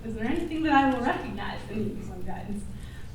Is there anything that I will recognize in the Uniform Guidance?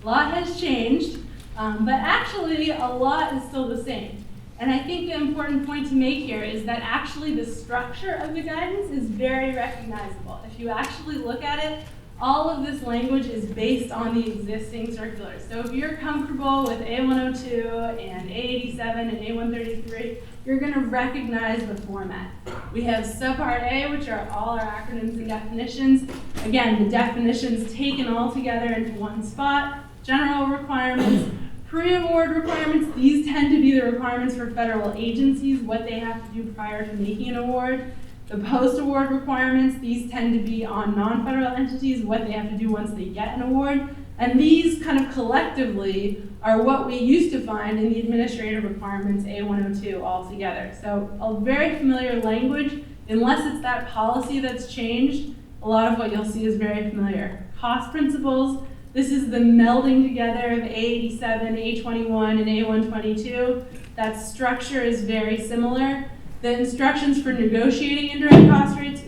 A lot has changed, but actually a lot is still the same. And I think the important point to make here is that actually the structure of the guidance is very recognizable. If you actually look at it, all of this language is based on the existing circulars. So if you're comfortable with A102 and A87 and A133, you're going to recognize the format. We have Subpart A, which are all our acronyms and definitions. Again, the definitions taken all together into one spot. General requirements, pre-award requirements, these tend to be the requirements for federal agencies, what they have to do prior to making an award. The post-award requirements, these tend to be on non-federal entities, what they have to do once they get an award. And these kind of collectively are what we used to find in the administrative requirements A102 altogether. So a very familiar language, unless it's that policy that's changed, a lot of what you'll see is very familiar. Cost principles, this is the melding together of A87, A21, and A122. That structure is very similar. The instructions for negotiating indirect cost rates,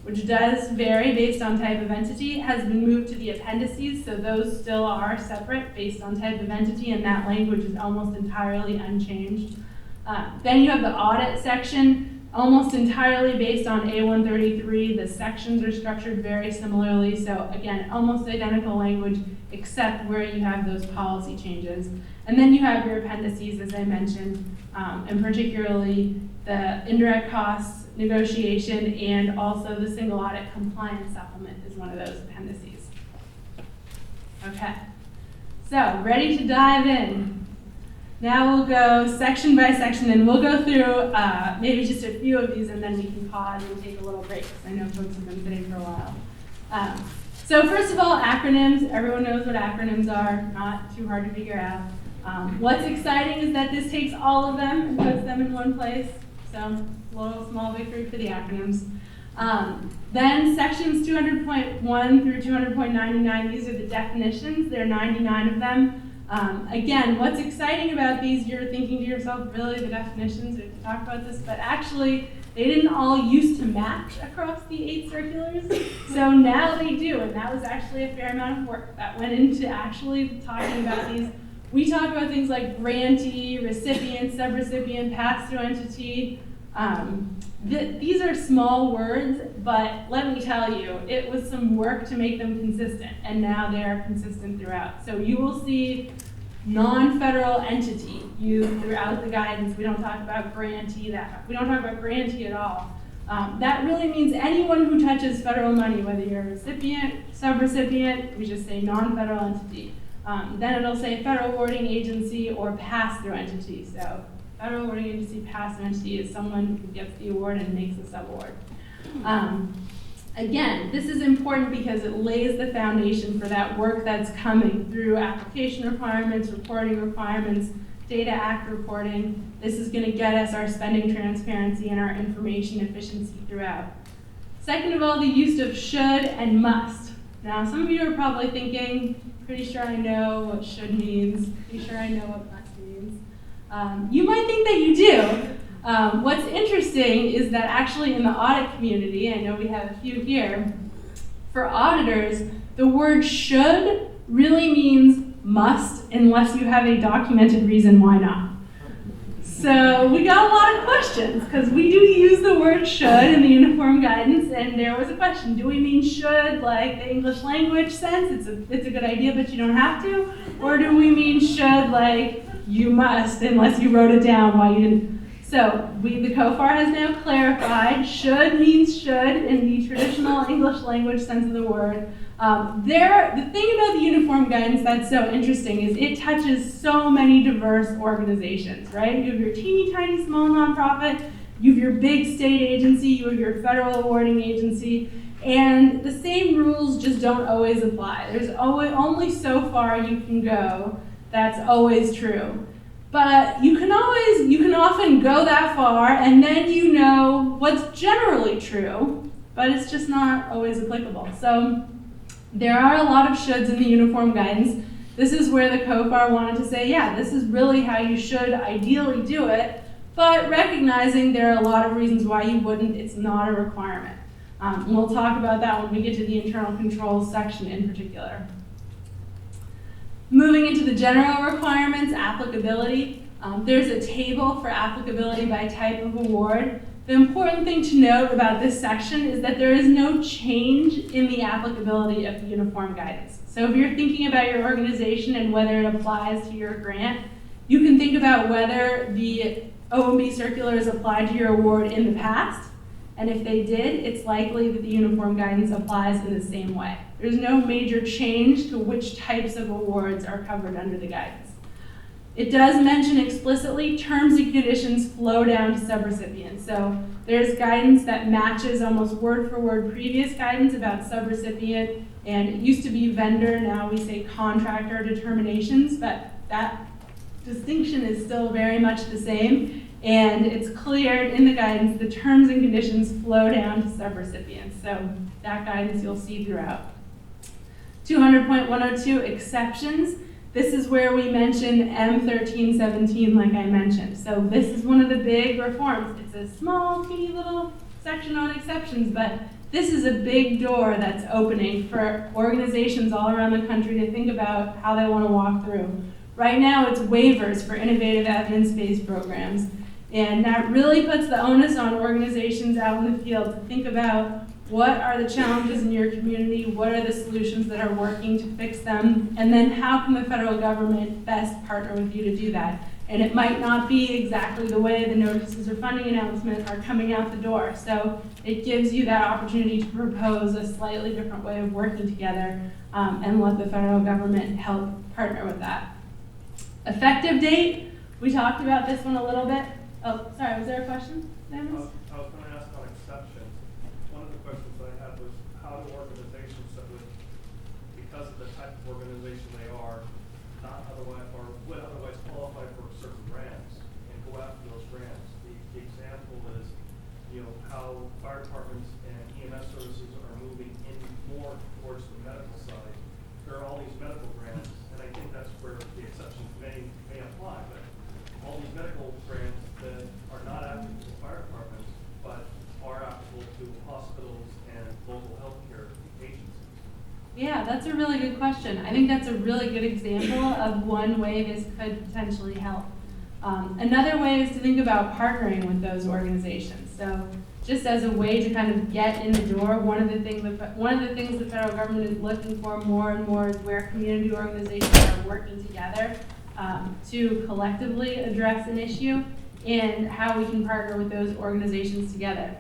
which does vary based on type of entity, has been moved to the appendices, so those still are separate based on type of entity, and that language is almost entirely unchanged. Then you have the audit section, almost entirely based on A133. The sections are structured very similarly, so again, almost identical language, except where you have those policy changes. And then you have your appendices, as I mentioned, and particularly the indirect costs negotiation and also the single audit compliance supplement is one of those appendices. Okay, so ready to dive in. Now we'll go section by section, and we'll go through maybe just a few of these, and then we can pause and take a little break, because I know folks have been sitting for a while. So first of all, acronyms. Everyone knows what acronyms are, not too hard to figure out. What's exciting is that this takes all of them and puts them in one place. So a little small victory for the acronyms. Then sections 200.1 through 200.99, these are the definitions. There are 99 of them. Again, what's exciting about these, you're thinking to yourself, really, the definitions, we have to talk about this, but actually, they didn't all used to match across the 8 circulars, so now they do, and that was actually a fair amount of work that went into actually talking about these. We talk about things like grantee, recipient, subrecipient, pass-through entity. These are small words, but let me tell you, it was some work to make them consistent, and now they are consistent throughout. So you will see non-federal entity used throughout the guidance. We don't talk about grantee we don't talk about grantee at all. That really means anyone who touches federal money, whether you're a recipient, subrecipient, we just say non-federal entity. Then it'll say federal awarding agency or pass-through entity. So federal awarding agency, pass-through entity is someone who gets the award and makes a sub-award. Again, this is important because it lays the foundation for that work that's coming through application requirements, reporting requirements, Data Act reporting. This is going to get us our spending transparency and our information efficiency throughout. Second of all, the use of should and must. Now, some of you are probably thinking, pretty sure I know what should means, pretty sure I know what must means. You might think that you do. What's interesting is that actually in the audit community, I know we have a few here, for auditors, the word should really means must unless you have a documented reason why not. So we got a lot of questions because we do use the word should in the Uniform Guidance, and there was a question, do we mean should like the English language sense, it's a good idea but you don't have to, or do we mean should like you must unless you wrote it down why you didn't? So the COFAR has now clarified should means should in the traditional English language sense of the word. The thing about the Uniform Guidance that's so interesting is it touches so many diverse organizations, right? You have your teeny tiny small nonprofit, you have your big state agency, you have your federal awarding agency, and the same rules just don't always apply. There's only so far you can go that's always true. But you can often go that far and then you know what's generally true, but it's just not always applicable. So there are a lot of shoulds in the Uniform Guidance. This is where the COFAR wanted to say, yeah, this is really how you should ideally do it, but recognizing there are a lot of reasons why you wouldn't, it's not a requirement. We'll talk about that when we get to the internal controls section in particular. Moving into the general requirements, applicability. There's a table for applicability by type of award. The important thing to note about this section is that there is no change in the applicability of the Uniform Guidance. So if you're thinking about your organization and whether it applies to your grant, you can think about whether the OMB circulars applied to your award in the past, and if they did, it's likely that the Uniform Guidance applies in the same way. There's no major change to which types of awards are covered under the guidance. It does mention explicitly terms and conditions flow down to subrecipients. So there's guidance that matches almost word for word previous guidance about subrecipient, and it used to be vendor, now we say contractor determinations, but that distinction is still very much the same, and it's cleared in the guidance the terms and conditions flow down to subrecipients. So that guidance you'll see throughout. 200.102 exceptions. This is where we mention M1317, like I mentioned. So this is one of the big reforms. It's a small, teeny little section on exceptions, but this is a big door that's opening for organizations all around the country to think about how they want to walk through. Right now, it's waivers for innovative evidence-based programs, and that really puts the onus on organizations out in the field to think about what are the challenges in your community, what are the solutions that are working to fix them, and then how can the federal government best partner with you to do that? And it might not be exactly the way the notices or funding announcement are coming out the door. So it gives you that opportunity to propose a slightly different way of working together and let the federal government help partner with that. Effective date, we talked about this one a little bit. Oh, sorry, was there a question? I was going to ask on exceptions. One of the questions I had was how do organizations that would, because of the type of organization they are, not otherwise or would otherwise qualify for certain grants and go after those grants. The example is, how fire departments and EMS services are moving in more towards the medical side. There are all these medical grants, and I think that's where the exceptions may apply. But all these medical grants that are not applicable to fire departments, but are applicable to hospitals and local healthcare agencies. Yeah, that's a really good question. I think that's a really good example of one way this could potentially help. Another way is to think about partnering with those organizations. So just as a way to kind of get in the door, one of the things the federal government is looking for more and more is where community organizations are working together to collectively address an issue and how we can partner with those organizations together.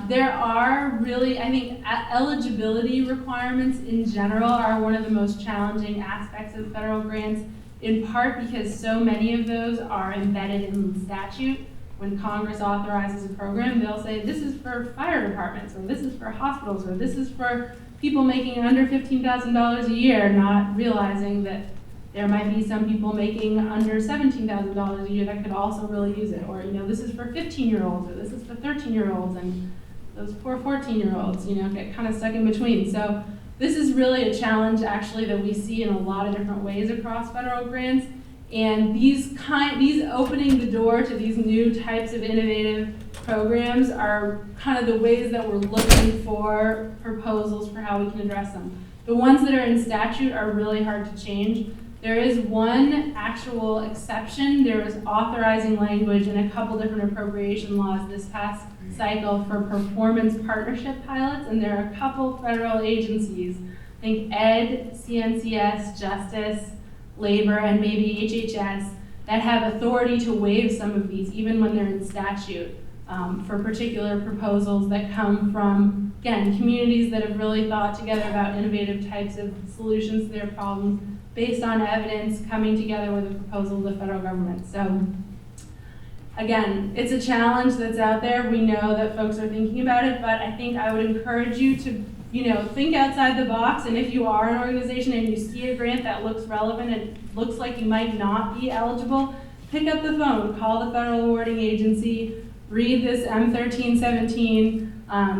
There are really, I think, eligibility requirements in general are one of the most challenging aspects of federal grants, in part because so many of those are embedded in statute. When Congress authorizes a program, they'll say this is for fire departments, or this is for hospitals, or this is for people making under $15,000 a year, not realizing that there might be some people making under $17,000 a year that could also really use it. Or, this is for 15-year-olds, or this is for 13-year-olds, and those poor 14-year-olds, get kind of stuck in between. So this is really a challenge, actually, that we see in a lot of different ways across federal grants. And these opening the door to these new types of innovative programs are kind of the ways that we're looking for proposals for how we can address them. The ones that are in statute are really hard to change. There is one actual exception. There was authorizing language in a couple different appropriation laws this past cycle for performance partnership pilots, and there are a couple federal agencies, I think ED, CNCS, Justice, Labor, and maybe HHS, that have authority to waive some of these, even when they're in statute, for particular proposals that come from, again, communities that have really thought together about innovative types of solutions to their problems based on evidence coming together with a proposal to the federal government. So, again, it's a challenge that's out there. We know that folks are thinking about it, but I think I would encourage you to think outside the box, and if you are an organization and you see a grant that looks relevant and looks like you might not be eligible, pick up the phone, call the federal awarding agency, read this M1317.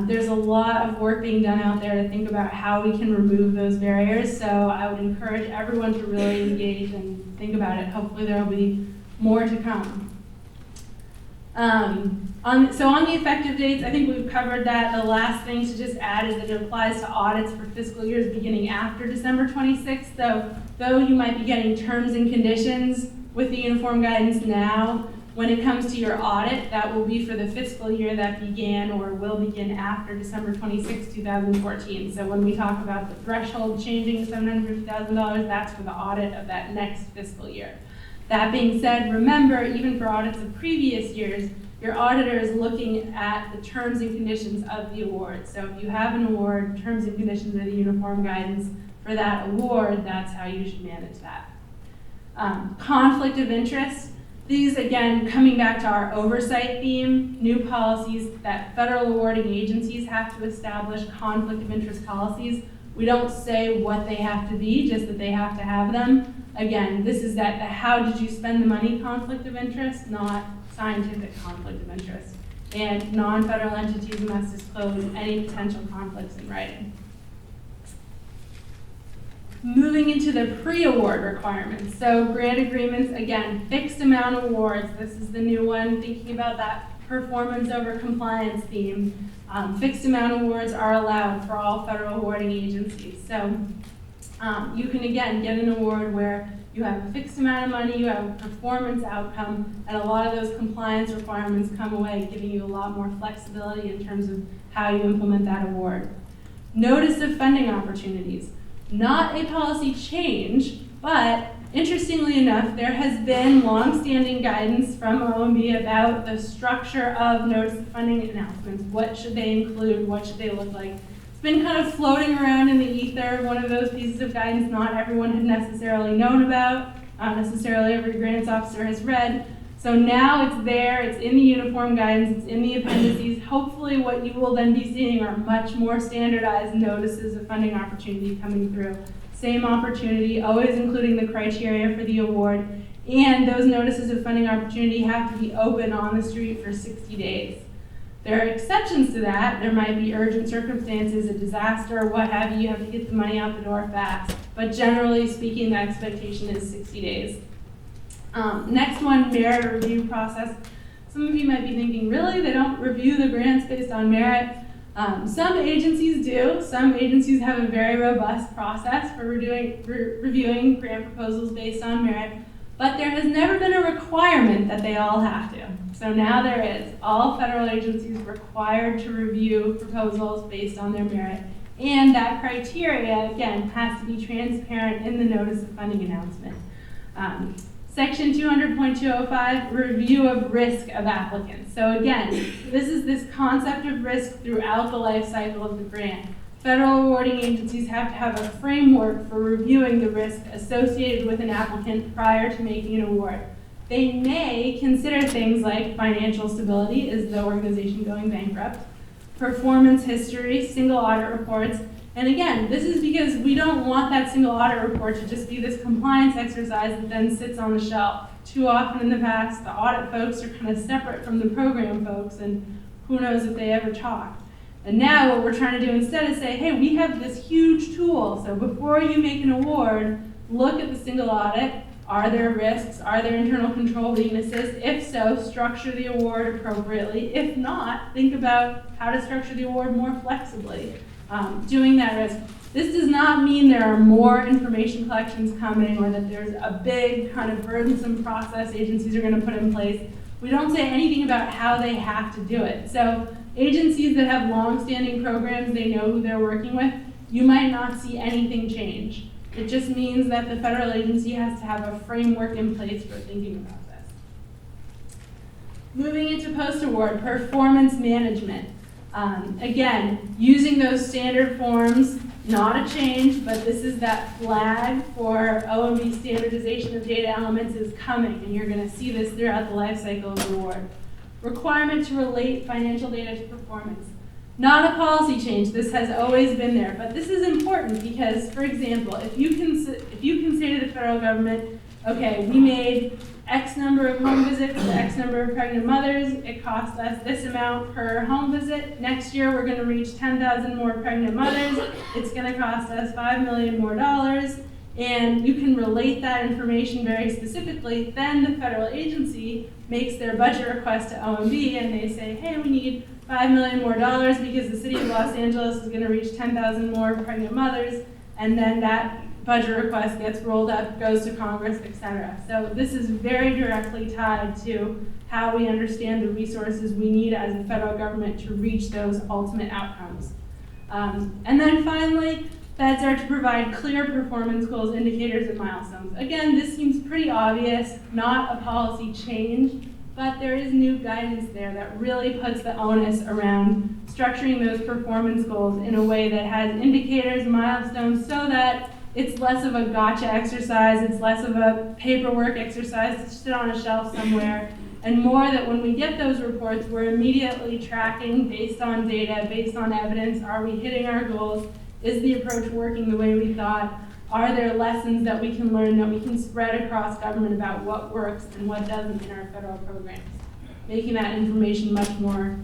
There's a lot of work being done out there to think about how we can remove those barriers, so I would encourage everyone to really engage and think about it. Hopefully there will be more to come. So on the effective dates, I think we've covered that. The last thing to just add is that it applies to audits for fiscal years beginning after December 26th. So though you might be getting terms and conditions with the uniform guidance now, when it comes to your audit, that will be for the fiscal year that began or will begin after December 26, 2014. So when we talk about the threshold changing to $750,000, that's for the audit of that next fiscal year. That being said, remember, even for audits of previous years, your auditor is looking at the terms and conditions of the award. So if you have an award, terms and conditions of the uniform guidance for that award, that's how you should manage that. Conflict of interest. These, again, coming back to our oversight theme, new policies that federal awarding agencies have to establish conflict of interest policies. We don't say what they have to be, just that they have to have them. Again, this is that the how did you spend the money conflict of interest, not scientific conflict of interest. And non-federal entities must disclose any potential conflicts in writing. Moving into the pre-award requirements. So grant agreements, again, fixed amount awards. This is the new one, thinking about that performance over compliance theme. Fixed amount awards are allowed for all federal awarding agencies. So you can, again, get an award where you have a fixed amount of money, you have a performance outcome, and a lot of those compliance requirements come away, giving you a lot more flexibility in terms of how you implement that award. Notice of funding opportunities. Not a policy change, but interestingly enough, there has been long-standing guidance from OMB about the structure of notice of funding announcements. What should they include? What should they look like? It's been kind of floating around in the ether, one of those pieces of guidance not everyone had necessarily known about, not necessarily every grants officer has read. So now it's there, it's in the uniform guidance, it's in the appendices. Hopefully what you will then be seeing are much more standardized notices of funding opportunity coming through. Same opportunity, always including the criteria for the award, and those notices of funding opportunity have to be open on the street for 60 days. There are exceptions to that. There might be urgent circumstances, a disaster, what have you. You have to get the money out the door fast. But generally speaking, the expectation is 60 days. Next one, merit review process. Some of you might be thinking, really? They don't review the grants based on merit? Some agencies do. Some agencies have a very robust process for reviewing grant proposals based on merit. But there has never been a requirement that they all have to. So now there is. All federal agencies required to review proposals based on their merit. And that criteria, again, has to be transparent in the notice of funding announcement. Section 200.205, review of risk of applicants. So again, this is this concept of risk throughout the life cycle of the grant. Federal awarding agencies have to have a framework for reviewing the risk associated with an applicant prior to making an award. They may consider things like financial stability, is the organization going bankrupt, performance history, single audit reports, and again, this is because we don't want that single audit report to just be this compliance exercise that then sits on the shelf. Too often in the past, the audit folks are kind of separate from the program folks, and who knows if they ever talk. And now what we're trying to do instead is say, hey, we have this huge tool, so before you make an award, look at the single audit. Are there risks? Are there internal control weaknesses? If so, structure the award appropriately. If not, think about how to structure the award more flexibly. Doing that risk. This does not mean there are more information collections coming or that there's a big kind of burdensome process agencies are going to put in place. We don't say anything about how they have to do it. So agencies that have long-standing programs, they know who they're working with, you might not see anything change. It just means that the federal agency has to have a framework in place for thinking about this. Moving into post-award, performance management. Again, using those standard forms, not a change, but this is that flag for OMB standardization of data elements is coming, and you're going to see this throughout the life cycle of the award. Requirement to relate financial data to performance. Not a policy change, this has always been there, but this is important because, for example, if you can say to the federal government, okay, we made X number of home visits for X number of pregnant mothers, it cost us this amount per home visit, next year we're going to reach 10,000 more pregnant mothers, it's going to cost us $5 million more, and you can relate that information very specifically, then the federal agency makes their budget request to OMB and they say, hey, we need $5 million more because the city of Los Angeles is going to reach 10,000 more pregnant mothers, and then that budget request gets rolled up, goes to Congress, etc. So this is very directly tied to how we understand the resources we need as a federal government to reach those ultimate outcomes. And then finally, feds are to provide clear performance goals, indicators, and milestones. Again, this seems pretty obvious, not a policy change, but there is new guidance there that really puts the onus around structuring those performance goals in a way that has indicators, milestones, so that it's less of a gotcha exercise, it's less of a paperwork exercise to sit on a shelf somewhere, and more that when we get those reports, we're immediately tracking based on data, based on evidence. Are we hitting our goals? Is the approach working the way we thought? Are there lessons that we can learn that we can spread across government about what works and what doesn't in our federal programs? Making that information much more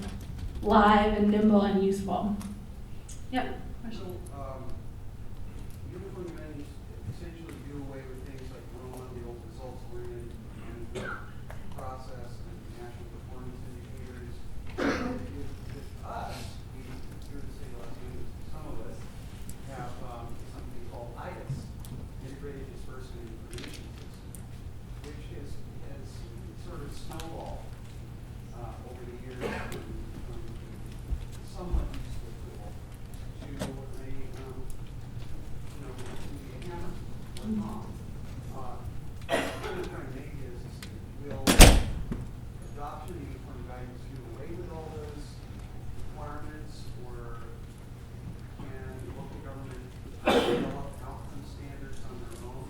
live and nimble and useful. Yep, question? Uniform guidance essentially do away with things like the old results oriented and process and national performance indicators. With us, we here in the state of Los Angeles, some of us have something called IDIS, Integrated Disbursement Information System, which has sort of snowballed over the years from somewhat useful tool to a hammer or bomb. What I'm trying to make is will adoption of uniform guidance do away with all those requirements, or can local government develop outcome standards on their own?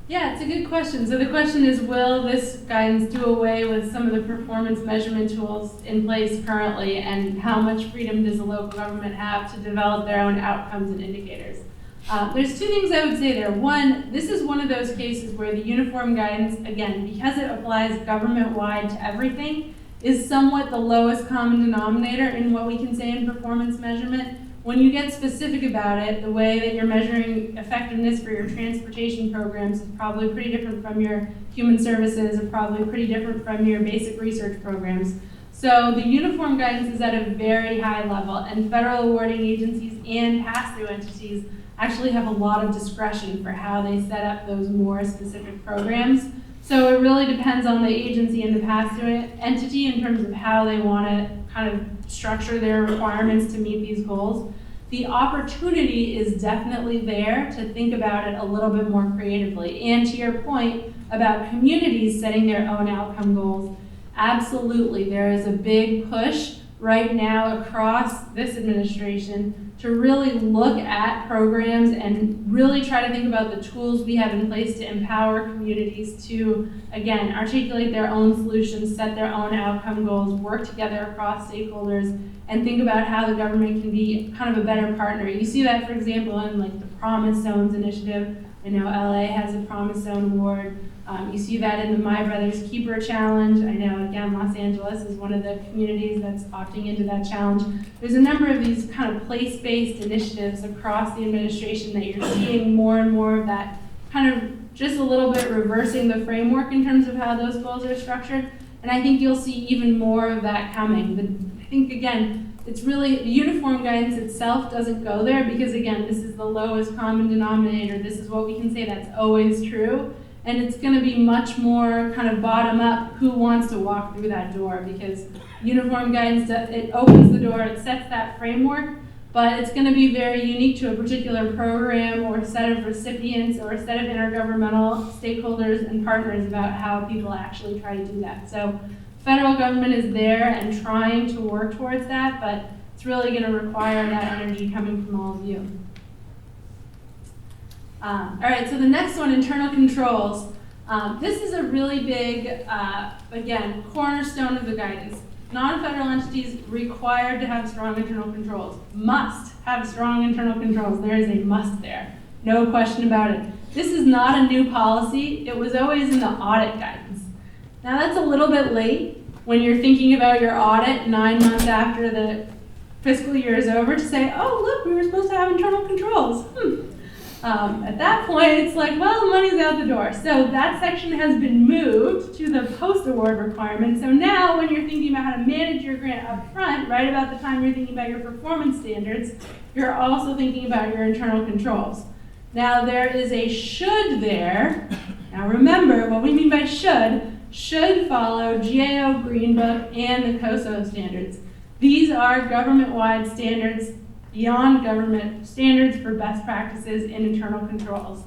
Yeah, it's a good question. So the question is, will this guidance do away with some of the performance measurement tools in place currently, and how much freedom does a local government have to develop their own outcomes and indicators? There's two things I would say there. One, this is one of those cases where the uniform guidance, again, because it applies government-wide to everything, is somewhat the lowest common denominator in what we can say in performance measurement. When you get specific about it, the way that you're measuring effectiveness for your transportation programs is probably pretty different from your human services, and probably pretty different from your basic research programs. So the uniform guidance is at a very high level, and federal awarding agencies and pass-through entities actually have a lot of discretion for how they set up those more specific programs. So it really depends on the agency and the pass-through entity in terms of how they want to kind of structure their requirements to meet these goals. The opportunity is definitely there to think about it a little bit more creatively. And to your point about communities setting their own outcome goals, absolutely, there is a big push right now across this administration to really look at programs and really try to think about the tools we have in place to empower communities to, again, articulate their own solutions, set their own outcome goals, work together across stakeholders, and think about how the government can be kind of a better partner. You see that, for example, in like the Promise Zones initiative. I know LA has a Promise Zone award. You see that in the My Brother's Keeper Challenge. I know, again, Los Angeles is one of the communities that's opting into that challenge. There's a number of these kind of place-based initiatives across the administration that you're seeing more and more of that kind of just a little bit reversing the framework in terms of how those goals are structured. And I think you'll see even more of that coming. I think, again, it's really, the uniform guidance itself doesn't go there because, again, this is the lowest common denominator. This is what we can say that's always true. And it's going to be much more kind of bottom up, who wants to walk through that door, because uniform guidance, it opens the door, it sets that framework, but it's going to be very unique to a particular program or set of recipients or a set of intergovernmental stakeholders and partners about how people actually try to do that. So federal government is there and trying to work towards that, but it's really going to require that energy coming from all of you. All right, so the next one, internal controls. This is a really big, again, cornerstone of the guidance. Non-federal entities required to have strong internal controls, must have strong internal controls. There is a must there, no question about it. This is not a new policy. It was always in the audit guidance. Now that's a little bit late when you're thinking about your audit 9 months after the fiscal year is over to say, oh, look, we were supposed to have internal controls. At that point, it's like, well, the money's out the door. So that section has been moved to the post-award requirement. So now when you're thinking about how to manage your grant up front, right about the time you're thinking about your performance standards, you're also thinking about your internal controls. Now there is a should there. Now remember, what we mean by should follow GAO Green Book and the COSO standards. These are government-wide standards beyond government standards for best practices in internal controls.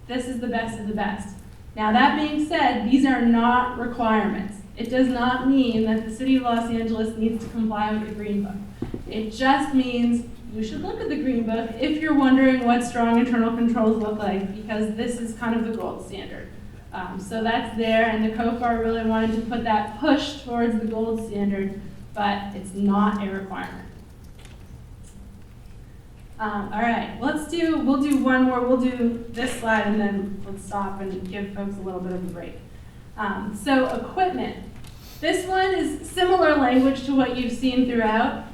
This is the best of the best. Now that being said, these are not requirements. It does not mean that the City of Los Angeles needs to comply with the Green Book. It just means you should look at the Green Book if you're wondering what strong internal controls look like, because this is kind of the gold standard. So that's there, and the COFAR really wanted to put that push towards the gold standard, but it's not a requirement. All right, we'll do one more. We'll do this slide and then let's stop and give folks a little bit of a break. So equipment. This one is similar language to what you've seen throughout.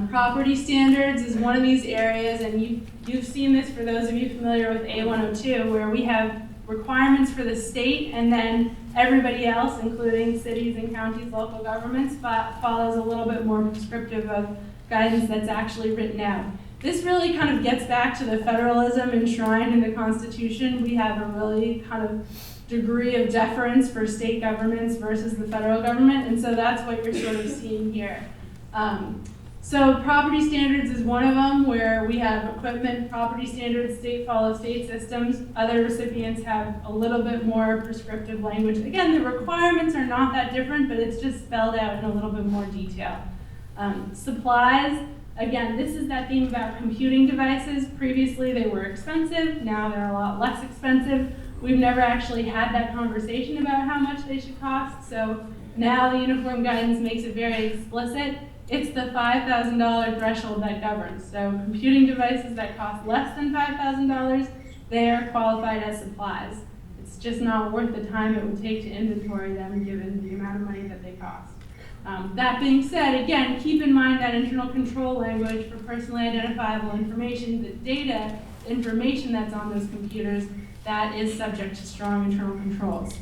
Property standards is one of these areas, and you've seen this for those of you familiar with A102, where we have requirements for the state, and then everybody else, including cities and counties, local governments, follows a little bit more prescriptive of guidance that's actually written out. This really kind of gets back to the federalism enshrined in the Constitution. We have a really kind of degree of deference for state governments versus the federal government, and so that's what you're sort of seeing here. So property standards is one of them, where we have equipment, property standards, state follow state systems. Other recipients have a little bit more prescriptive language. Again, the requirements are not that different, but it's just spelled out in a little bit more detail. Supplies, again, this is that theme about computing devices. Previously they were expensive, now they're a lot less expensive. We've never actually had that conversation about how much they should cost, so now the uniform guidance makes it very explicit. It's the $5,000 threshold that governs. So computing devices that cost less than $5,000, they are qualified as supplies. It's just not worth the time it would take to inventory them given the amount of money that they cost. That being said, again, keep in mind that internal control language for personally identifiable information, the data information that's on those computers, that is subject to strong internal controls.